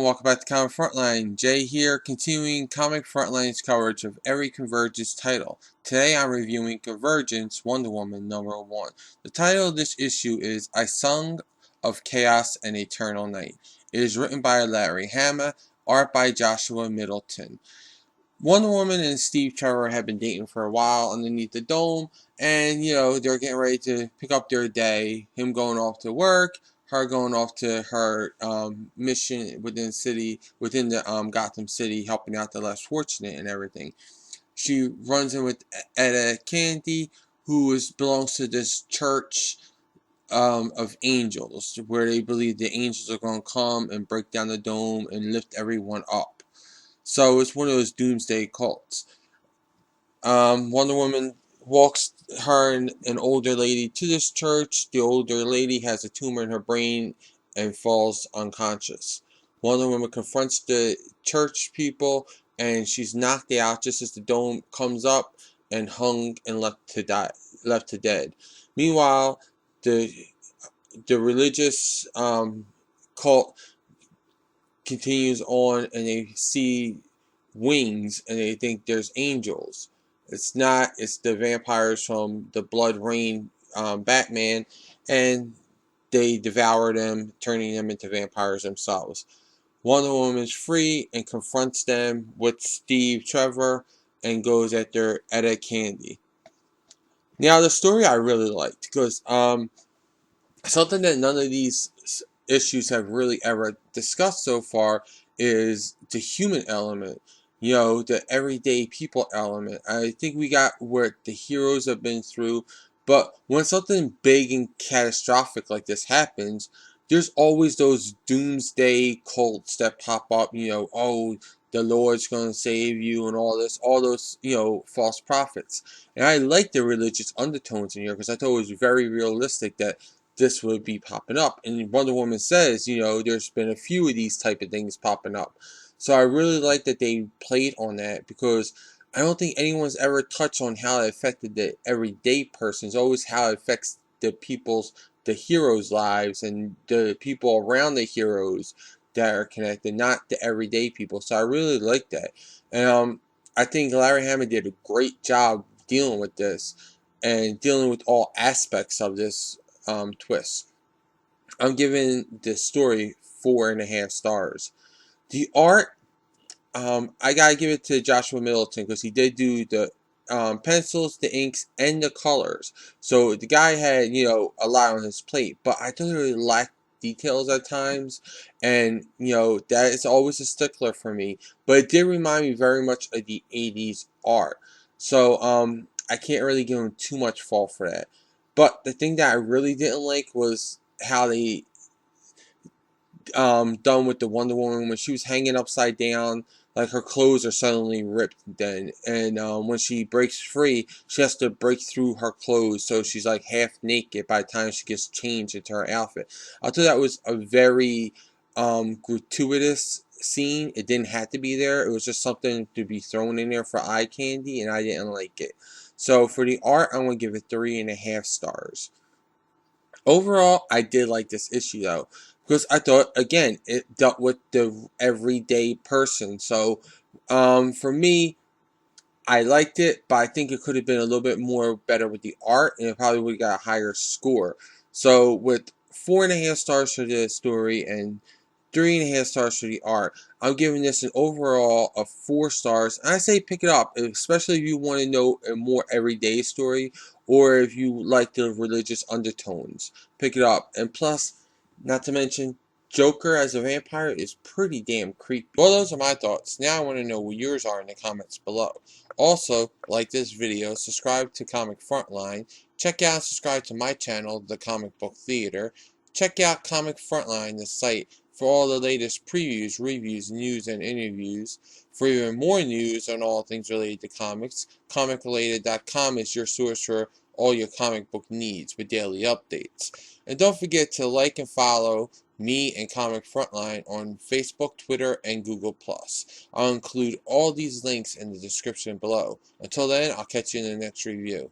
welcome back to Comic Frontline. Jay here, continuing Comic Frontline's coverage of every Convergence title. Today I'm reviewing Convergence Wonder Woman #1. The title of this issue is I Sung of Chaos and Eternal Night. It is written by Larry Hama, art by Joshua Middleton. Wonder Woman and Steve Trevor have been dating for a while underneath the dome, and they're getting ready to pick up their day. Him going off to work, her going off to her mission within the Gotham City, helping out the less fortunate and everything. She runs in with Etta Candy, who belongs to this church of angels, where they believe the angels are going to come and break down the dome and lift everyone up. So it's one of those doomsday cults. Wonder Woman walks her and an older lady to this church. The older lady has a tumor in her brain and falls unconscious. Wonder Woman confronts the church people, and she's knocked out just as the dome comes up and hung and left to dead. Meanwhile, the religious cult continues on, and they see wings and they think there's angels. It's not. It's the vampires from the Blood Rain Batman, and they devour them, turning them into vampires themselves. Wonder Woman's free and confronts them with Steve Trevor and goes after Etta Candy. Now, the story I really liked, because something that none of these issues have really ever discussed so far is the human element, the everyday people element. I think we got what the heroes have been through, but when something big and catastrophic like this happens, there's always those doomsday cults that pop up, oh, the Lord's going to save you and all those, false prophets. And I like the religious undertones in here, because I thought it was very realistic that this would be popping up. And Wonder Woman says, there's been a few of these type of things popping up. So I really like that they played on that, because I don't think anyone's ever touched on how it affected the everyday person. It's always how it affects the heroes' lives and the people around the heroes that are connected, not the everyday people. So I really like that. And I think Larry Hama did a great job dealing with this and dealing with all aspects of this twist. I'm giving this story 4.5 stars. The art, I gotta give it to Joshua Middleton, because he did do the pencils, the inks, and the colors. So the guy had, a lot on his plate, but I thought it really lacked details at times, and that is always a stickler for me. But it did remind me very much of the 80s art. So I can't really give him too much fault for that. But the thing that I really didn't like was how they done with the Wonder Woman when she was hanging upside down. Like, her clothes are suddenly ripped then, and when she breaks free, she has to break through her clothes, so she's like half naked by the time she gets changed into her outfit. I thought that was a very gratuitous scene. It didn't have to be there. It was just something to be thrown in there for eye candy, and I didn't like it. So for the art, I'm going to give it 3.5 stars. Overall, I did like this issue, though, because I thought, again, it dealt with the everyday person. So for me, I liked it, but I think it could have been a little bit more better with the art, and it probably would have got a higher score. So with 4.5 stars for the story and 3.5 stars for the art, I'm giving this an overall of 4 stars. And I say pick it up, especially if you want to know a more everyday story, or if you like the religious undertones. Pick it up. And plus, not to mention, Joker as a vampire is pretty damn creepy. Well, those are my thoughts. Now I want to know what yours are in the comments below. Also, like this video, subscribe to Comic Frontline, check out and subscribe to my channel, The Comic Book Theater. Check out Comic Frontline, the site, for all the latest previews, reviews, news, and interviews. For even more news on all things related to comics, comicrelated.com is your source for all your comic book needs with daily updates. And don't forget to like and follow me and Comic Frontline on Facebook, Twitter, and Google+. I'll include all these links in the description below. Until then, I'll catch you in the next review.